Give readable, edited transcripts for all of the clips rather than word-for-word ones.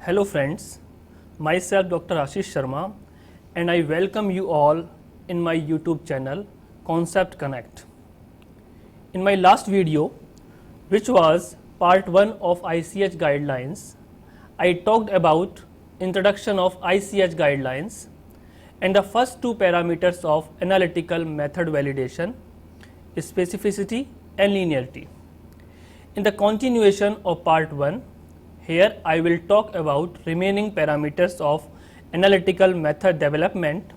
Hello friends, myself Dr. Ashish Sharma and I welcome you all in my YouTube channel Concept Connect. In my last video, which was part 1 of ICH guidelines, I talked about introduction of ICH guidelines and the first two parameters of analytical method validation, specificity and linearity. In the continuation of part 1, here I will talk about remaining parameters of analytical method development,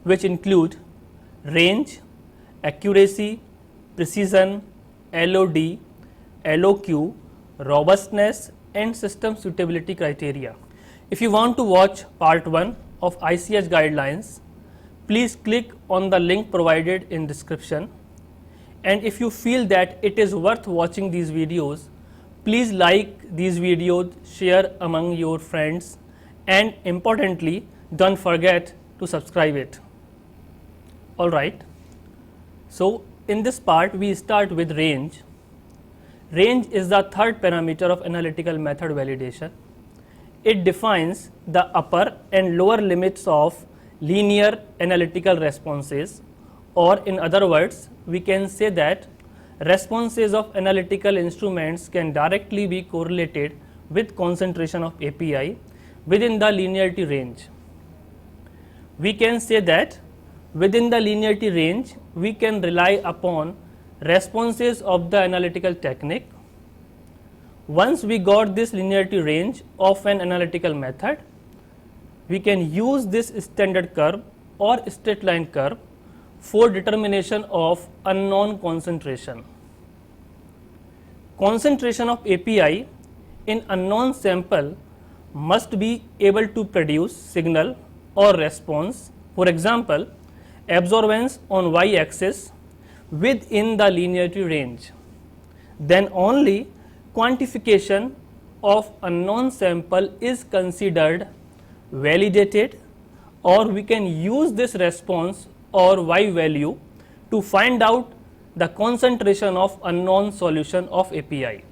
which include range, accuracy, precision, LOD, LOQ, robustness and system suitability criteria. If you want to watch part 1 of ICH guidelines, please click on the link provided in description. And if you feel that it is worth watching these videos, please like these videos, share among your friends, and importantly, don't forget to subscribe it. Alright, so in this part we start with range. Range is the third parameter of analytical method validation. It defines the upper and lower limits of linear analytical responses, or in other words, we can say that responses of analytical instruments can directly be correlated with concentration of API within the linearity range. We can say that within the linearity range, we can rely upon responses of the analytical technique. Once we got this linearity range of an analytical method, we can use this standard curve or straight line curve for determination of unknown concentration. Concentration of API in unknown sample must be able to produce signal or response, for example, absorbance on y-axis within the linearity range. Then only quantification of unknown sample is considered validated, or we can use this response or y value to find out the concentration of unknown solution of API.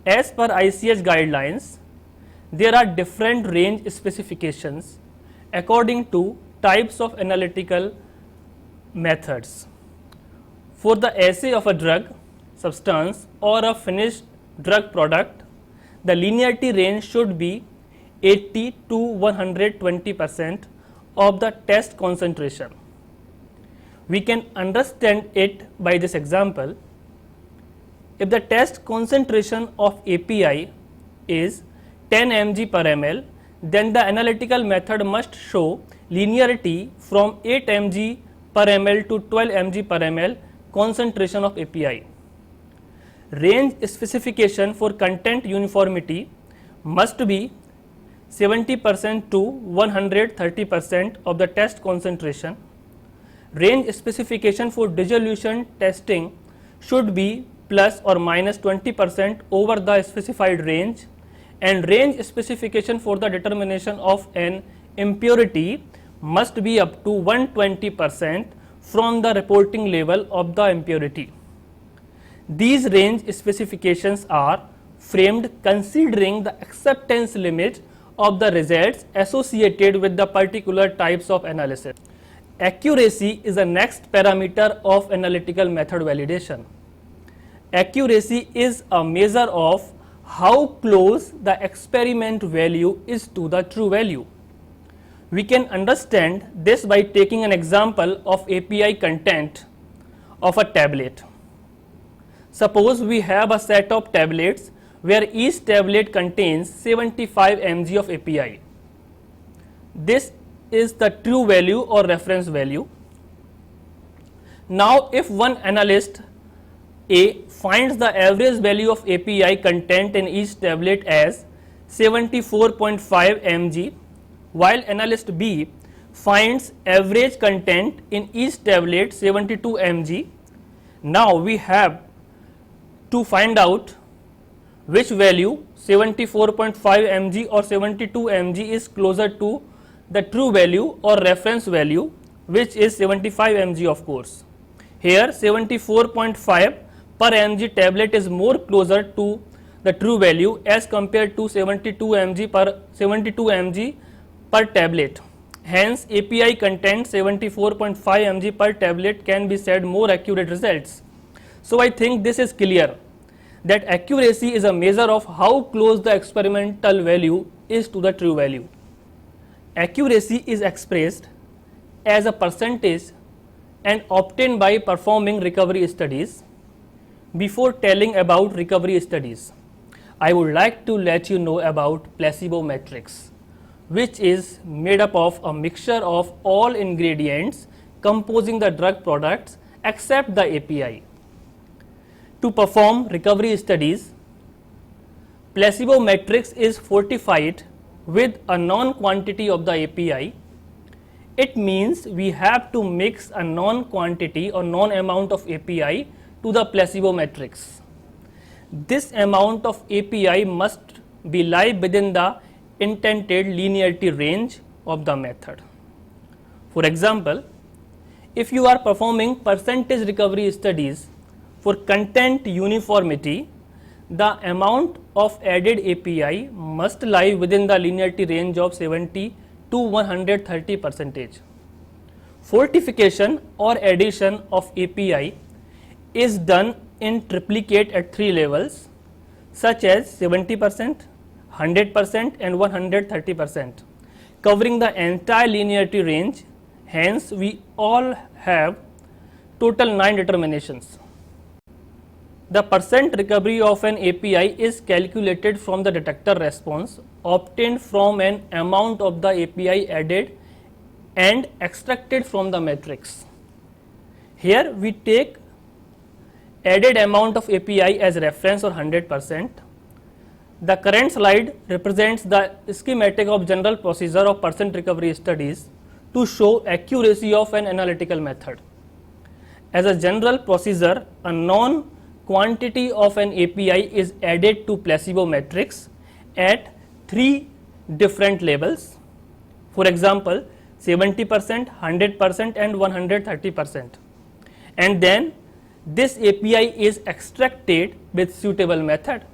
As per ICH guidelines, there are different range specifications according to types of analytical methods. For the assay of a drug, substance or a finished drug product, the linearity range should be 80 to 120% of the test concentration. We can understand it by this example. If the test concentration of API is 10 mg per ml, then the analytical method must show linearity from 8 mg per ml to 12 mg per ml concentration of API. Range specification for content uniformity must be 70% to 130% of the test concentration. Range specification for dissolution testing should be plus or minus 20% over the specified range, and range specification for the determination of an impurity must be up to 120% from the reporting level of the impurity. These range specifications are framed considering the acceptance limit of the results associated with the particular types of analysis. Accuracy is the next parameter of analytical method validation. Accuracy is a measure of how close the experiment value is to the true value. We can understand this by taking an example of API content of a tablet. Suppose we have a set of tablets where each tablet contains 75 mg of API. This is the true value or reference value. Now, if one analyst A finds the average value of API content in each tablet as 74.5 mg, while analyst B finds average content in each tablet 72 mg, now we have to find out which value 74.5 mg or 72 mg is closer to the true value or reference value, which is 75 mg of course. Here 74.5 per mg tablet is more closer to the true value as compared to 72 mg per tablet. Hence, API content 74.5 mg per tablet can be said more accurate results. So I think this is clear that accuracy is a measure of how close the experimental value is to the true value. Accuracy is expressed as a percentage and obtained by performing recovery studies. Before telling about recovery studies, I would like to let you know about placebo matrix, which is made up of a mixture of all ingredients composing the drug products except the API. To perform recovery studies, placebo matrix is fortified with a known quantity of the API. It means we have to mix a known quantity or known amount of API to the placebo matrix. This amount of API must be lie within the intended linearity range of the method. For example, if you are performing percentage recovery studies for content uniformity, the amount of added API must lie within the linearity range of 70 to 130%. Fortification or addition of API is done in triplicate at 3 levels such as 70%, 100% and 130%, covering the entire linearity range. Hence, we all have total 9 determinations. The percent recovery of an API is calculated from the detector response obtained from an amount of the API added and extracted from the matrix. Here we take added amount of API as reference or 100%. The current slide represents the schematic of general procedure of percent recovery studies to show accuracy of an analytical method. As a general procedure, a known quantity of an API is added to placebo matrix at 3 different levels. For example, 70%, 100% and 130%. And then this API is extracted with suitable method.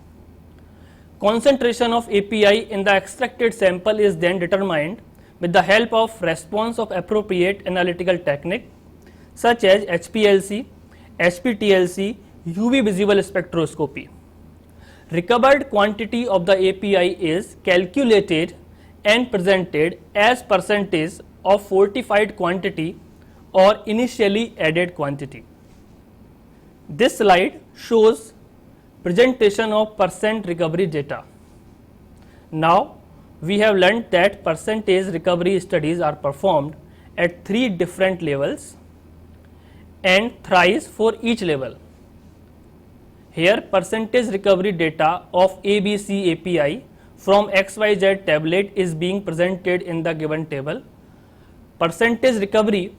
Concentration of API in the extracted sample is then determined with the help of response of appropriate analytical technique such as HPLC, HPTLC, UV visible spectroscopy. Recovered quantity of the API is calculated and presented as percentage of fortified quantity or initially added quantity. This slide shows presentation of percent recovery data. Now, we have learned that percentage recovery studies are performed at 3 different levels and thrice for each level. Here, percentage recovery data of ABC API from XYZ tablet is being presented in the given table. Percentage recovery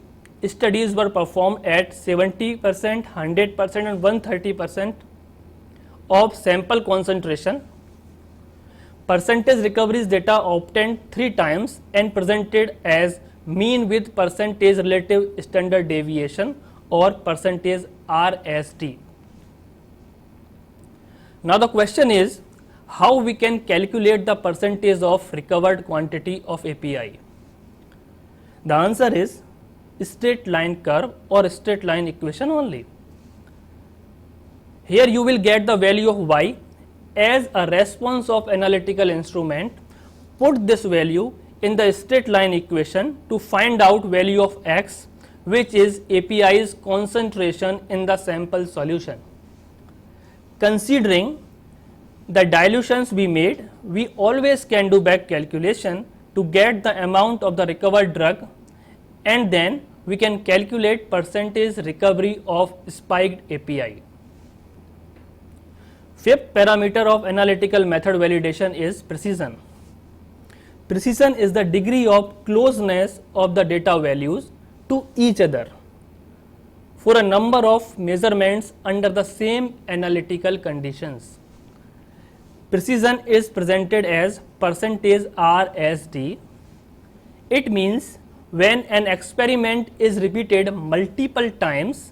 studies were performed at 70%, 100% and 130% of sample concentration. Percentage recoveries data obtained 3 times and presented as mean with percentage relative standard deviation or percentage RSD. Now the question is how we can calculate the percentage of recovered quantity of API. The answer is straight line curve or straight line equation only. Here you will get the value of y as a response of analytical instrument. Put this value in the straight line equation to find out value of x, which is API's concentration in the sample solution. Considering the dilutions we made, we always can do back calculation to get the amount of the recovered drug, and then we can calculate percentage recovery of spiked API. Fifth parameter of analytical method validation is precision. Precision is the degree of closeness of the data values to each other for a number of measurements under the same analytical conditions. Precision is presented as percentage RSD. It means when an experiment is repeated multiple times,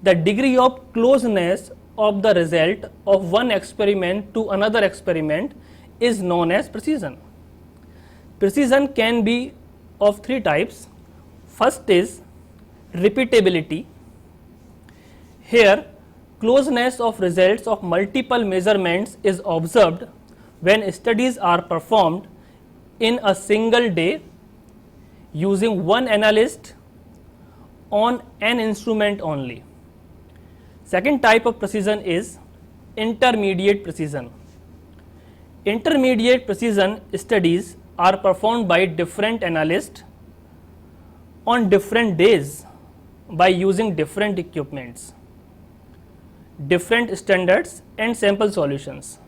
the degree of closeness of the result of one experiment to another experiment is known as precision. Precision can be of three types. First is repeatability. Here, closeness of results of multiple measurements is observed when studies are performed in a single day using one analyst on an instrument only. Second type of precision is intermediate precision. Intermediate precision studies are performed by different analysts on different days by using different equipments, different standards and sample solutions.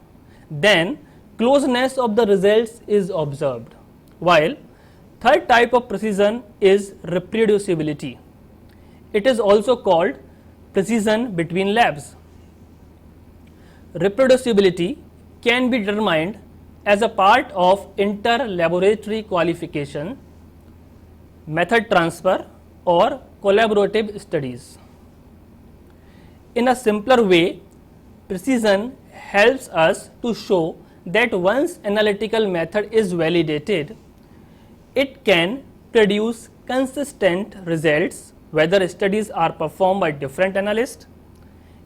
Then closeness of the results is observed. While third type of precision is reproducibility. It is also called precision between labs. Reproducibility can be determined as a part of inter-laboratory qualification, method transfer or collaborative studies. In a simpler way, precision helps us to show that once analytical method is validated, it can produce consistent results whether studies are performed by different analysts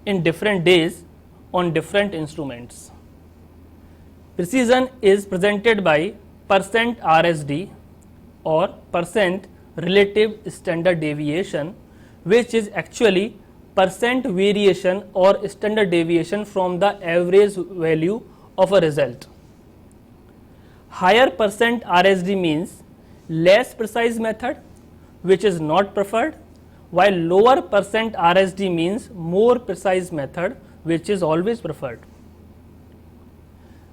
in different days on different instruments. Precision is presented by percent RSD or percent relative standard deviation, which is actually percent variation or standard deviation from the average value of a result. Higher percent RSD means less precise method, which is not preferred, while lower percent RSD means more precise method, which is always preferred.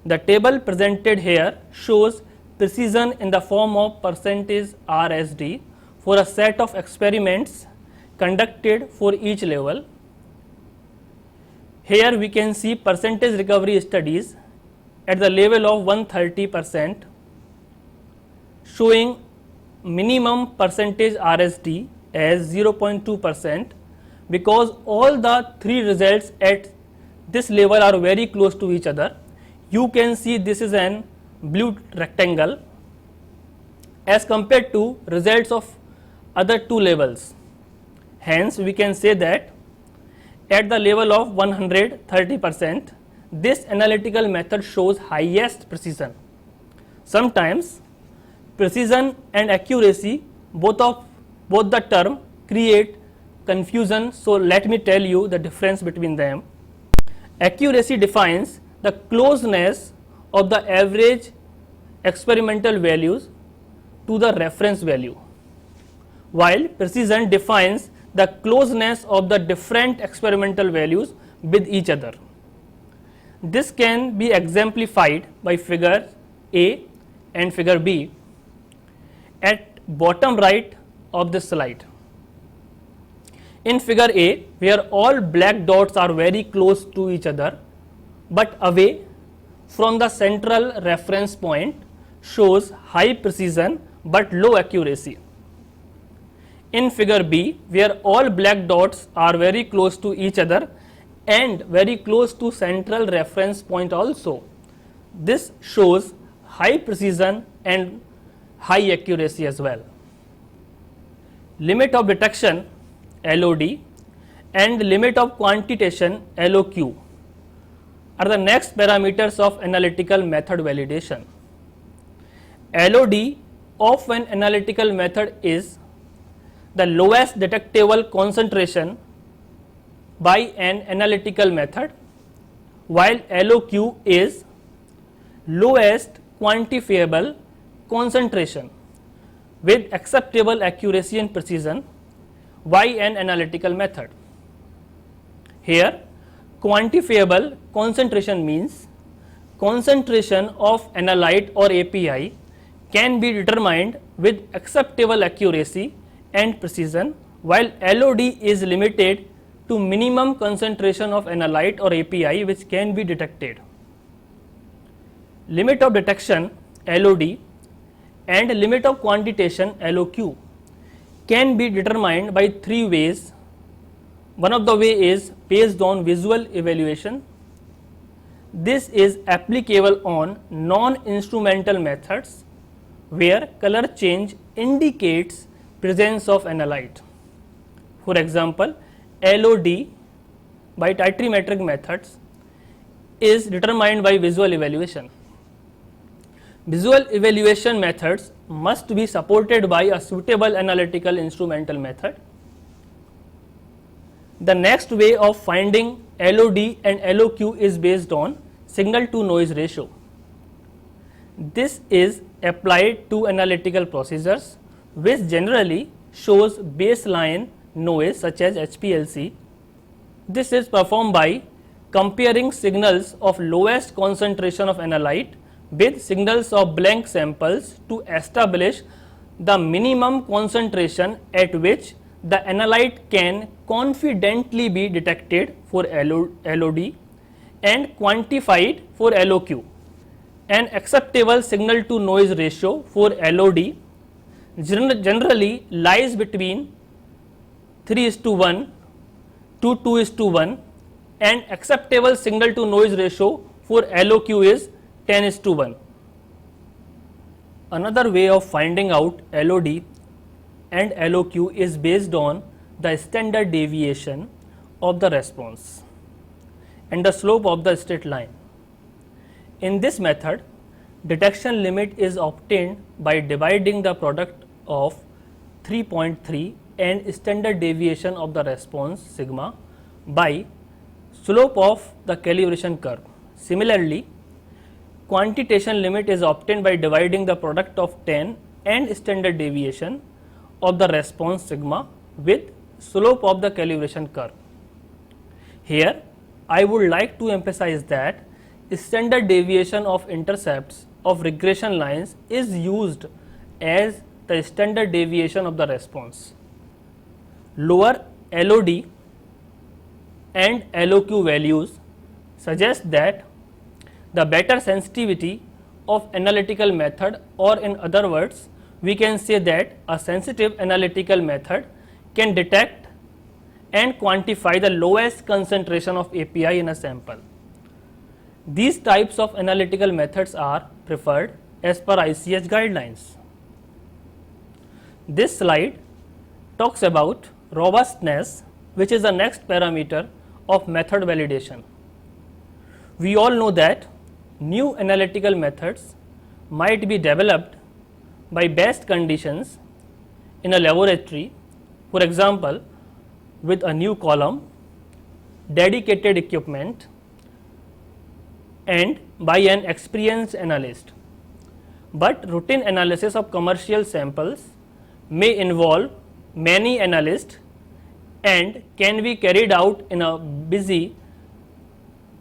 The table presented here shows precision in the form of percentage RSD for a set of experiments conducted for each level. Here we can see percentage recovery studies at the level of 130%, showing minimum percentage RSD as 0.2%, because all the three results at this level are very close to each other. You can see this is an blue rectangle as compared to results of other two levels. Hence, we can say that at the level of 130%, this analytical method shows highest precision. Sometimes precision and accuracy, both the term create confusion, so let me tell you the difference between them. Accuracy defines the closeness of the average experimental values to the reference value, while precision defines the closeness of the different experimental values with each other. This can be exemplified by figure A and figure B at bottom right of this slide. In figure A, where all black dots are very close to each other but away from the central reference point, shows high precision but low accuracy. In figure B, where all black dots are very close to each other and very close to central reference point also, this shows high precision and high accuracy as well. Limit of detection LOD and limit of quantitation LOQ are the next parameters of analytical method validation. LOD of an analytical method is the lowest detectable concentration by an analytical method, while LOQ is lowest quantifiable concentration with acceptable accuracy and precision by an analytical method. Here, quantifiable concentration means concentration of analyte or API can be determined with acceptable accuracy and precision, while LOD is limited to minimum concentration of analyte or API which can be detected. Limit of detection LOD and limit of quantitation LOQ can be determined by three ways. One of the way is based on visual evaluation. This is applicable on non-instrumental methods where color change indicates presence of analyte. For example, LOD by titrimetric methods is determined by visual evaluation. Visual evaluation methods must be supported by a suitable analytical instrumental method. The next way of finding LOD and LOQ is based on signal to noise ratio. This is applied to analytical procedures which generally shows baseline noise such as HPLC. This is performed by comparing signals of lowest concentration of analyte with signals of blank samples to establish the minimum concentration at which the analyte can confidently be detected for LOD and quantified for LOQ. An acceptable signal to noise ratio for LOD generally lies between 3:1 to 2:1 and acceptable signal to noise ratio for LOQ is 10:1. Another way of finding out LOD and LOQ is based on the standard deviation of the response and the slope of the straight line. In this method, detection limit is obtained by dividing the product of 3.3 and standard deviation of the response sigma by slope of the calibration curve. Similarly, quantitation limit is obtained by dividing the product of 10 and standard deviation of the response sigma with slope of the calibration curve. Here, I would like to emphasize that standard deviation of intercepts of regression lines is used as the standard deviation of the response. Lower LOD and LOQ values suggest that the better sensitivity of analytical method, or in other words, we can say that a sensitive analytical method can detect and quantify the lowest concentration of API in a sample. These types of analytical methods are preferred as per ICH guidelines. This slide talks about robustness, which is the next parameter of method validation. We all know that new analytical methods might be developed by best conditions in a laboratory, for example, with a new column, dedicated equipment, and by an experienced analyst. But routine analysis of commercial samples may involve many analysts and can be carried out in a busy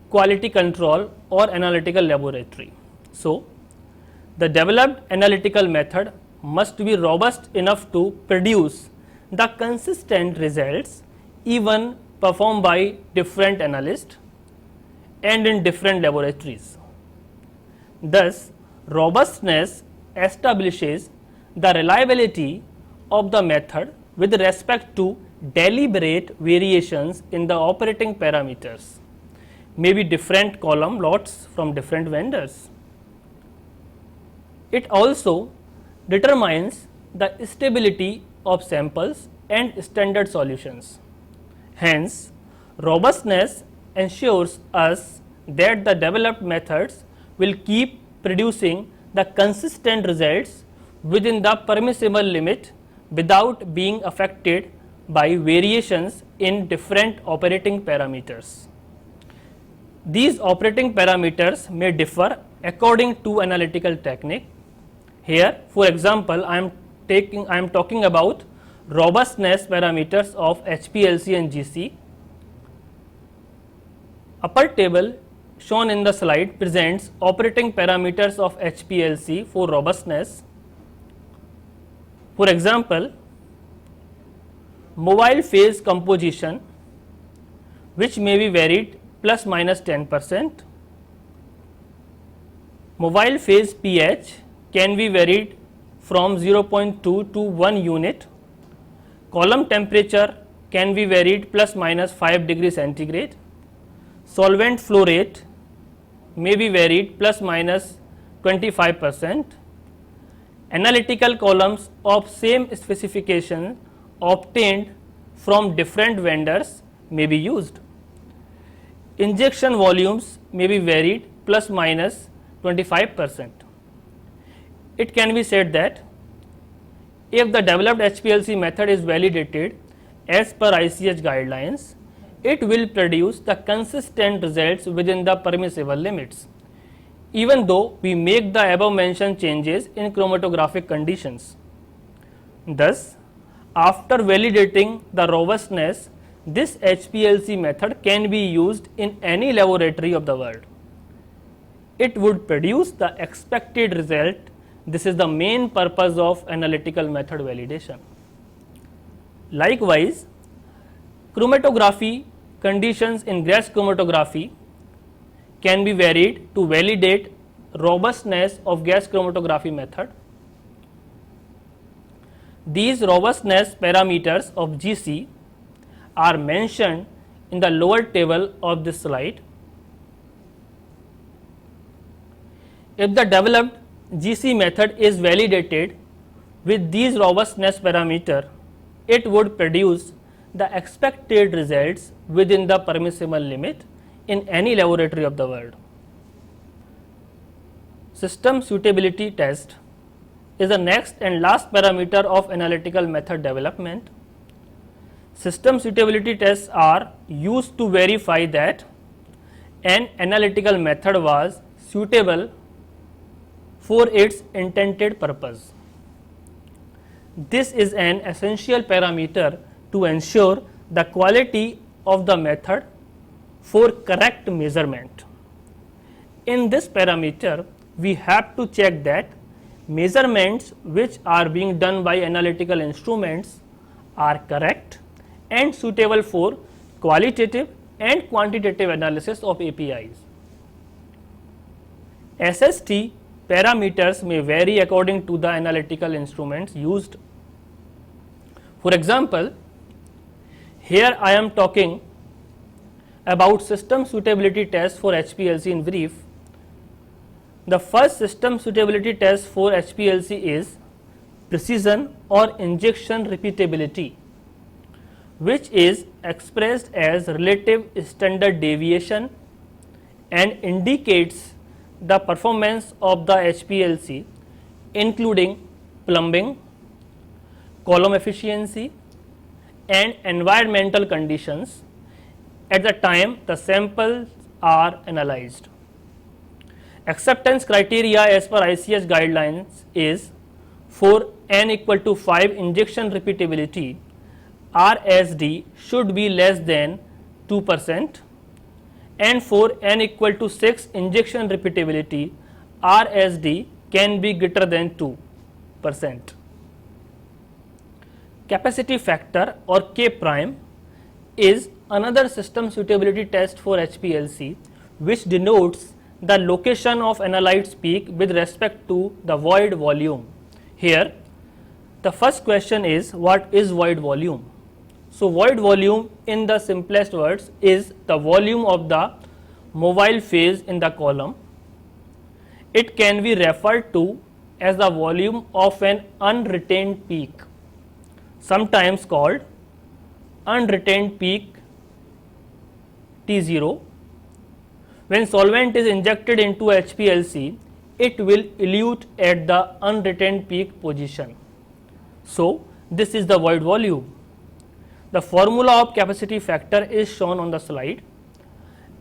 quality control or analytical laboratory. So, the developed analytical method must be robust enough to produce the consistent results even performed by different analysts and in different laboratories. Thus, robustness establishes the reliability of the method with respect to deliberate variations in the operating parameters, maybe different column lots from different vendors. It also determines the stability of samples and standard solutions. Hence, robustness ensures us that the developed methods will keep producing the consistent results within the permissible limit without being affected by variations in different operating parameters. These operating parameters may differ according to analytical technique. Here, for example, I am talking about robustness parameters of HPLC and GC. Upper table shown in the slide presents operating parameters of HPLC for robustness. For example, mobile phase composition, which may be varied plus minus 10%. Mobile phase pH can be varied from 0.2 to 1 unit. Column temperature can be varied plus minus 5 degrees centigrade. Solvent flow rate may be varied plus minus 25%. Analytical columns of same specification obtained from different vendors may be used. Injection volumes may be varied plus minus 25%. It can be said that if the developed HPLC method is validated as per ICH guidelines, it will produce the consistent results within the permissible limits, even though we make the above mentioned changes in chromatographic conditions. Thus, after validating the robustness, this HPLC method can be used in any laboratory of the world. It would produce the expected result. This is the main purpose of analytical method validation. Likewise, chromatography conditions in gas chromatography can be varied to validate robustness of gas chromatography method. These robustness parameters of GC are mentioned in the lower table of this slide. If the developed GC method is validated with these robustness parameter, it would produce the expected results within the permissible limit in any laboratory of the world. System suitability test is the next and last parameter of analytical method development. System suitability tests are used to verify that an analytical method was suitable for its intended purpose. This is an essential parameter to ensure the quality of the method for correct measurement. In this parameter, we have to check that measurements which are being done by analytical instruments are correct and suitable for qualitative and quantitative analysis of APIs. SST parameters may vary according to the analytical instruments used. For example, here I am talking about system suitability test for HPLC in brief. The first system suitability test for HPLC is precision or injection repeatability, which is expressed as relative standard deviation and indicates the performance of the HPLC including plumbing, column efficiency and environmental conditions at the time the samples are analyzed. Acceptance criteria as per ICH guidelines is for n equal to 5 injection repeatability, RSD should be less than 2%, and for n equal to 6 injection repeatability, RSD can be greater than 2%. Capacity factor or K prime is another system suitability test for HPLC which denotes the location of analyte's peak with respect to the void volume. Here the first question is, what is void volume? So void volume in the simplest words is the volume of the mobile phase in the column. It can be referred to as the volume of an unretained peak, sometimes called unretained peak T0. When solvent is injected into HPLC, it will elute at the unretained peak position. So this is the void volume. The formula of capacity factor is shown on the slide.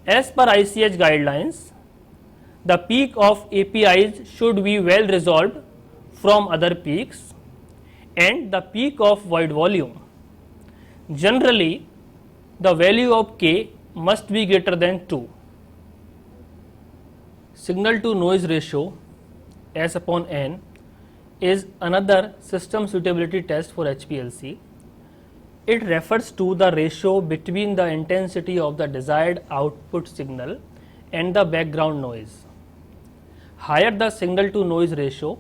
As per ICH guidelines, the peak of APIs should be well resolved from other peaks and the peak of void volume. Generally, the value of K must be greater than 2. Signal to noise ratio S upon N is another system suitability test for HPLC. It refers to the ratio between the intensity of the desired output signal and the background noise. Higher the signal to noise ratio,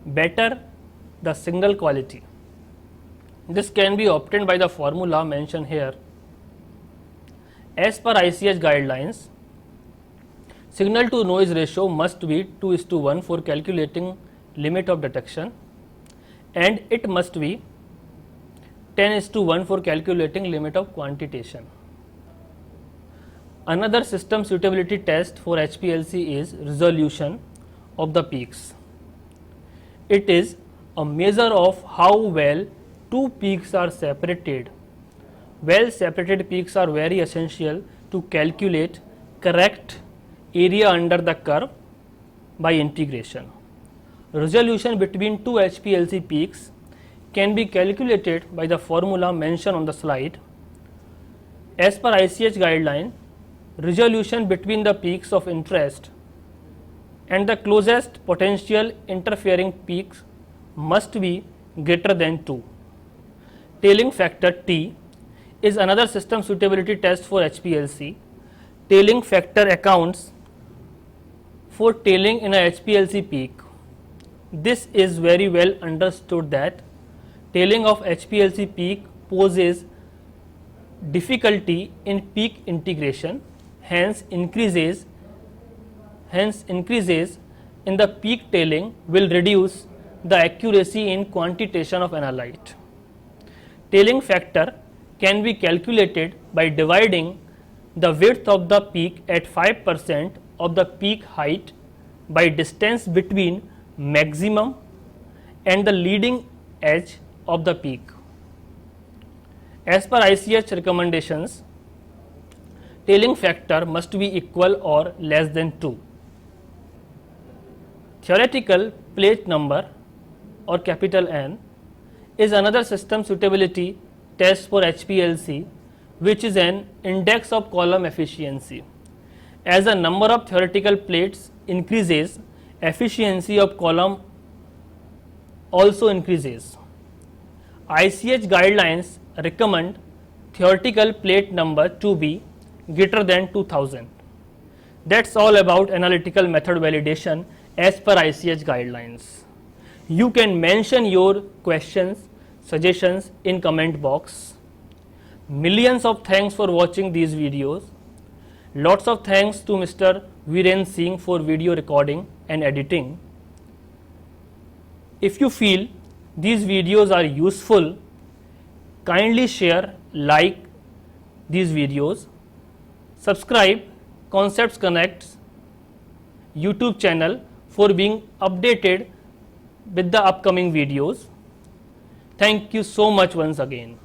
better the signal quality. This can be obtained by the formula mentioned here. As per ICH guidelines, signal to noise ratio must be 2:1 for calculating limit of detection, and it must be 10:1 for calculating limit of quantitation. Another system suitability test for HPLC is resolution of the peaks. It is a measure of how well two peaks are separated. Well separated peaks are very essential to calculate correct area under the curve by integration. Resolution between two HPLC peaks can be calculated by the formula mentioned on the slide. As per ICH guideline, resolution between the peaks of interest and the closest potential interfering peaks must be greater than 2. Tailing factor T is another system suitability test for HPLC. Tailing factor accounts for tailing in a HPLC peak. This is very well understood that tailing of HPLC peak poses difficulty in peak integration, hence increases in the peak tailing will reduce the accuracy in quantitation of analyte. Tailing factor can be calculated by dividing the width of the peak at 5% of the peak height by distance between maximum and the leading edge of the peak. As per ICH recommendations, tailing factor must be equal or less than 2. Theoretical plate number or capital N is another system suitability test for HPLC, which is an index of column efficiency. As the number of theoretical plates increases, efficiency of column also increases. ICH guidelines recommend theoretical plate number to be greater than 2000. That's all about analytical method validation as per ICH guidelines. You can mention your questions, suggestions in comment box. Millions of thanks for watching these videos. Lots of thanks to Mr. Viren Singh for video recording and editing. If you feel these videos are useful, kindly share, like these videos, subscribe Concepts Connect's YouTube channel for being updated with the upcoming videos. Thank you so much once again.